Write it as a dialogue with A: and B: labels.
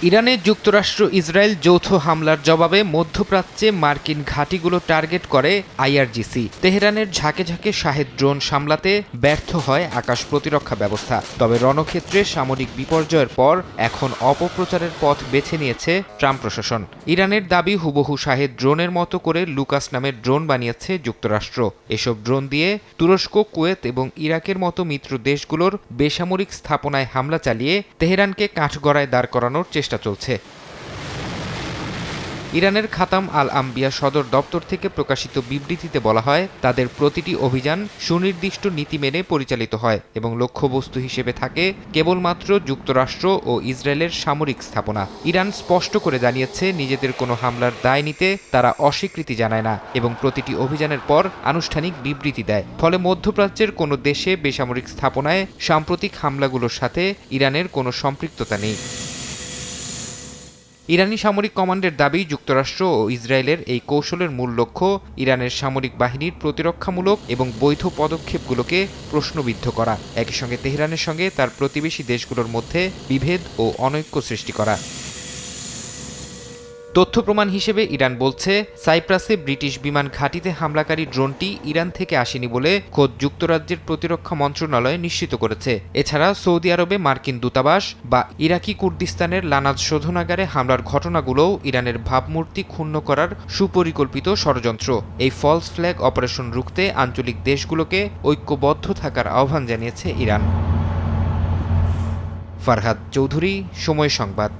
A: ইরানে যুক্তরাষ্ট্র ইসরায়েল যৌথ হামলার জবাবে মধ্যপ্রাচ্যে মার্কিন ঘাঁটিগুলো টার্গেট করে আইআরজিসি। তেহরানের ঝাঁকে ঝাঁকে শাহেদ ড্রোন সামলাতে ব্যর্থ হয় আকাশ প্রতিরক্ষা ব্যবস্থা। তবে রণক্ষেত্রে সামরিক বিপর্যয়ের পর এখন অপপ্রচারের পথ বেছে নিয়েছে ট্রাম্প প্রশাসন। ইরানের দাবি হুবহু শাহেদ ড্রোনের মতো করে লুকাস নামের ড্রোন বানিয়েছে যুক্তরাষ্ট্র। এসব ড্রোন দিয়ে তুরস্ক, কুয়েত এবং ইরাকের মতো মিত্র দেশগুলোর বেসামরিক স্থাপনায় হামলা চালিয়ে তেহরানকে কাঠগড়ায় দাঁড় করানোর চেষ্টা চলছে। ইরানের খাতাম আল আম্বিয়া সদর দপ্তর থেকে প্রকাশিত বিবৃতিতে বলা হয়, তাদের প্রতিটি অভিযান সুনির্দিষ্ট নীতি মেনে পরিচালিত হয় এবং লক্ষ্যবস্তু হিসেবে থাকে কেবলমাত্র যুক্তরাষ্ট্র ও ইসরায়েলের সামরিক স্থাপনা। ইরান স্পষ্ট করে জানিয়েছে, নিজেদের কোনো হামলার দায় নিতে তারা অস্বীকৃতি জানায় না এবং প্রতিটি অভিযানের পর আনুষ্ঠানিক বিবৃতি দেয়। ফলে মধ্যপ্রাচ্যের কোনো দেশে বেসামরিক স্থাপনায় সাম্প্রতিক হামলাগুলোর সাথে ইরানের কোনো সম্পৃক্ততা নেই। ইরানি সামরিক কমান্ডের দাবি, যুক্তরাষ্ট্র ও ইসরায়েলের এই কৌশলের মূল লক্ষ্য ইরানের সামরিক বাহিনীর প্রতিরক্ষামূলক এবং বৈধ পদক্ষেপগুলোকে প্রশ্নবিদ্ধ করা, একই সঙ্গে তেহরানের সঙ্গে তার প্রতিবেশী দেশগুলোর মধ্যে বিভেদ ও অনৈক্য সৃষ্টি করা। তথ্য প্রমাণ হিসেবে ইরান বলছে, সাইপ্রাসে ব্রিটিশ বিমান ঘাঁটিতে হামলাকারী ড্রোনটি ইরান থেকে আসেনি বলে খোদ যুক্তরাজ্যের প্রতিরক্ষা মন্ত্রণালয় নিশ্চিত করেছে। এছাড়া সৌদি আরবে মার্কিন দূতাবাস বা ইরাকি কুর্দিস্তানের লানাজ শোধনাগারে হামলার ঘটনাগুলোও ইরানের ভাবমূর্তি ক্ষুণ্ণ করার সুপরিকল্পিত ষড়যন্ত্র। এই ফলস ফ্ল্যাগ অপারেশন রুখতে আঞ্চলিক দেশগুলোকে ঐক্যবদ্ধ থাকার আহ্বান জানিয়েছে ইরান। ফারহাদ চৌধুরী, সময় সংবাদ।